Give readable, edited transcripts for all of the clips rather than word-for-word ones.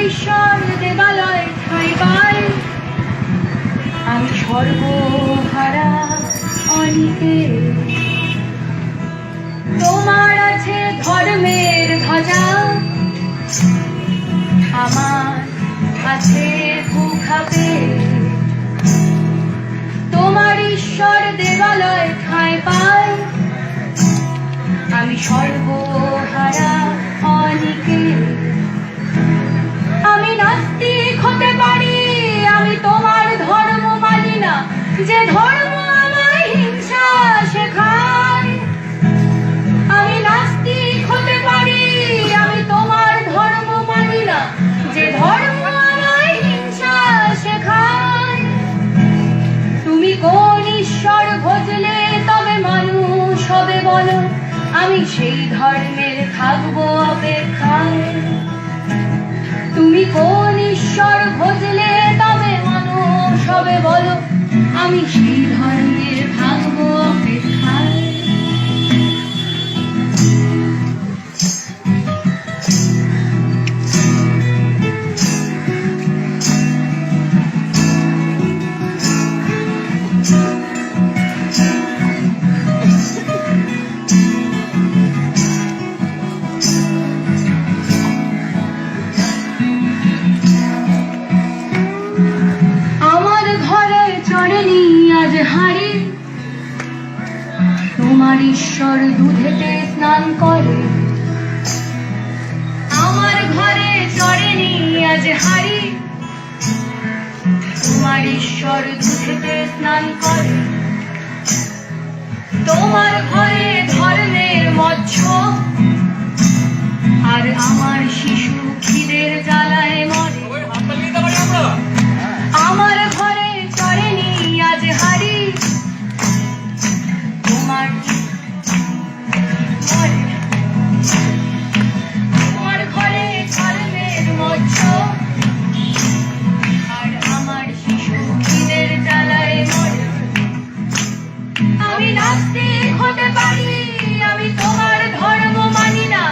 ঈশ্বর দেবালয় ঠাঁই পাই। আমি সর্বহারা অনিকে, তোমার আছে ধর্মের ধ্বজা, আমার আছে ভূখাপে। তোমার ঈশ্বর দেবালয় ঠাঁই পাই। আমি সর্বহারা অনিকে। আমি নাস্তিক হতে পারি, আমি তোমার ধর্ম মানি না, যে ধর্ম আমায় হিংসা শেখায়। আমি নাস্তিক হতে পারি, আমি তোমার ধর্ম মানি না, যে ধর্ম আমায় হিংসা শেখায়। তুমি কোন ঈশ্বর ভজলে তবে মানুষ হবে বলো, আমি সেই ধর্মের থাকবো অপেক্ষায়। তুমি কোন ঈশ্বর ভজলে তবে মানুষ হবে বলো, আমি সেই ধর্মের থাকবো অপেক্ষায়। হাড়ি তোমার ঈশ্বর দুধেতে স্নান করে। আমার ঘরে চড়েনি আজ হাড়ি, তোমার ঈশ্বর দুধেতে স্নান করে। তোমার ঘরে ধর্মের মৎস্য, আর আমার শিশু খিদের জ্বালায় মরে। আমার ঘরে চড়েনি আজ হাড়ি, তোমার ঘরে ধর্মের মৎস্য, আর আমার শিশু খিদের জ্বালায় মরে। আমি নাস্তিক হতে পারি, আমি তোমার ধর্ম মানি না,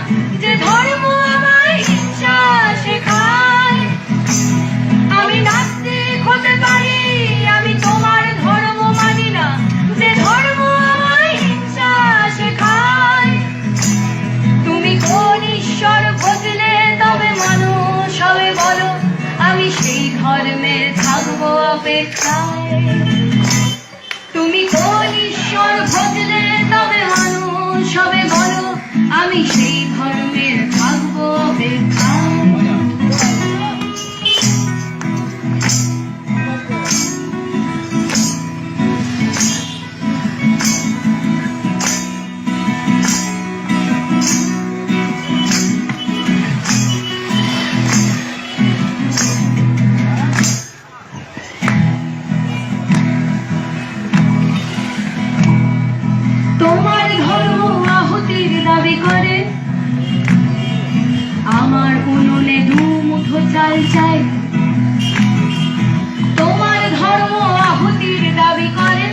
যে ধর্ম আমায় হিংসা শেখায়। আমি নাস্তিক হতে পারি, আমি তোমার ধর্ম মানি না, যে ধর্ম আমায় হিংসা শেখায়। তুমি কোন ঈশ্বর ভজলে তবে মানুষ হবে বলো, আমি সেই ধর্মের থাকবো অপেক্ষায়। তুমি কোন ঈশ্বর ভজলে তবে মানুষ হবে বলো, আমি সেই ধর্মের থাকবো অপেক্ষায়। তোমার ধর্ম আহুতির দাবি করে, আমার উনুনে দুমুঠো চাল চাই। তোমার ধর্ম আহুতির দাবি করে,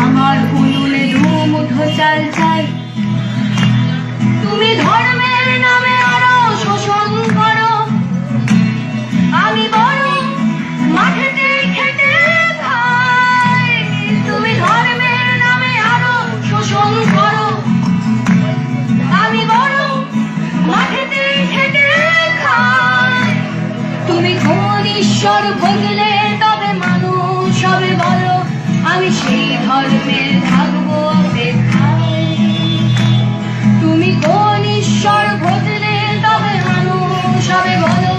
আমার উনুনে দুমুঠো চাল চাই। তুমি ধর্মের নামে আরো শোষণ করো, আমি বড় মাঠেতে খেটে খাই। তুমি ধর্মের নামে আরো শোষণ করো, আমি বড় মাঠেতে খেটে খাই। তুমি কোন ঈশ্বর ভজলে তবে মানুষ হবে বলো, আমি সেই ধর্মের থাকবো অপেক্ষায়। তুমি কোন ঈশ্বর ভজলে তবে মানুষ হবে বলো,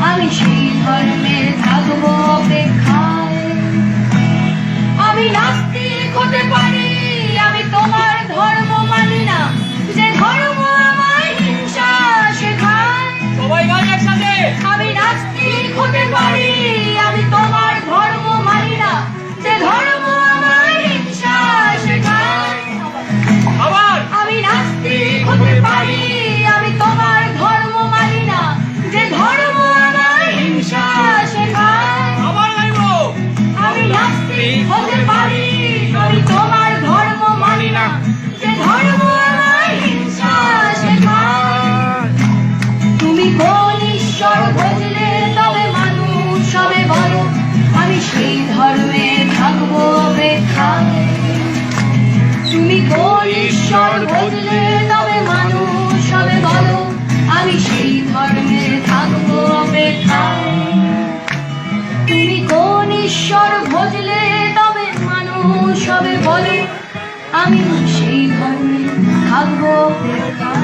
আমি সেই ধর্মের থাকবো অপেক্ষায়। আমি নাস্তিক হতে পারি, আমি তোমার ধর্ম মানি না, যে ধর্ম আমায় হিংসা শেখায়। সবাই গান একসাথে। আমি নাস্তিক হতে পারি, আমি ঈশ্বর ভজলে তবে মানুষ হবে বলো, আমি সেই ধর্মে থাকবো অপেক্ষায়। তুমি কোন ঈশ্বর ভজলে তবে মানুষ হবে বলো, আমি সেই ধর্মে থাকবো অপেক্ষায়।